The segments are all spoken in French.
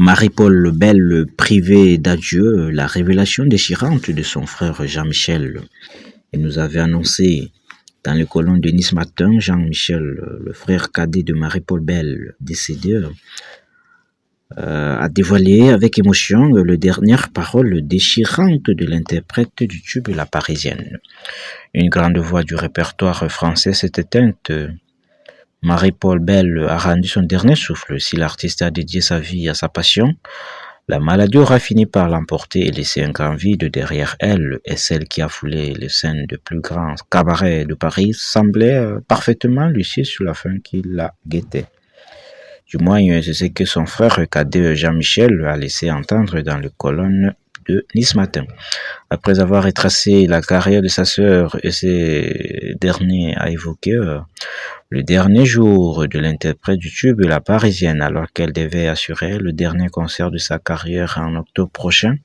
Marie-Paul Belle privée d'adieu, la révélation déchirante de son frère Jean-Michel. Il nous avait annoncé dans les colonnes de Nice Matin, Jean-Michel, le frère cadet de Marie-Paul Belle, décédé, a dévoilé avec émotion les dernières paroles déchirantes de l'interprète du tube La Parisienne. Une grande voix du répertoire français s'est éteinte. Marie-Paul Belle a rendu son dernier souffle. Si l'artiste a dédié sa vie à sa passion, la maladie aura fini par l'emporter et laisser un grand vide derrière elle, et celle qui a foulé les scènes de plus grands cabarets de Paris semblait parfaitement lucide sur la fin qui la guettait. Du moins, c'est ce que son frère cadet Jean-Michel a laissé entendre dans les colonnes de Nice Matin. Après avoir retracé la carrière de sa sœur, et ce dernier a évoqué le dernier jour de l'interprète du tube La Parisienne, alors qu'elle devait assurer le dernier concert de sa carrière en octobre prochain.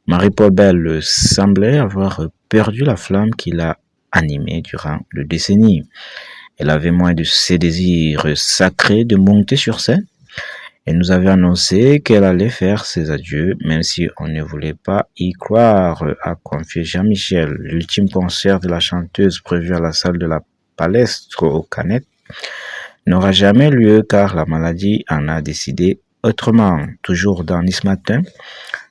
Marie-Paul Belle semblait avoir perdu la flamme qui l'a animée durant des décennies. Elle avait moins de ses désirs sacrés de monter sur scène. Elle nous avait annoncé qu'elle allait faire ses adieux, même si on ne voulait pas y croire, a confié Jean-Michel. L'ultime concert de la chanteuse prévu à la salle de la Palestre au Canet n'aura jamais lieu car la maladie en a décidé autrement. Toujours dans Nice Matin,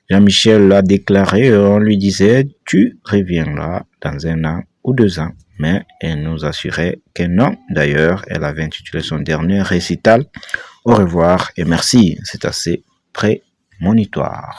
Jean-Michel l'a déclaré, on lui disait « tu reviendras dans 1 an ou 2 ans ». Mais elle nous assurait que non. D'ailleurs, elle avait intitulé son dernier récital « Au revoir et merci ». C'est assez prémonitoire.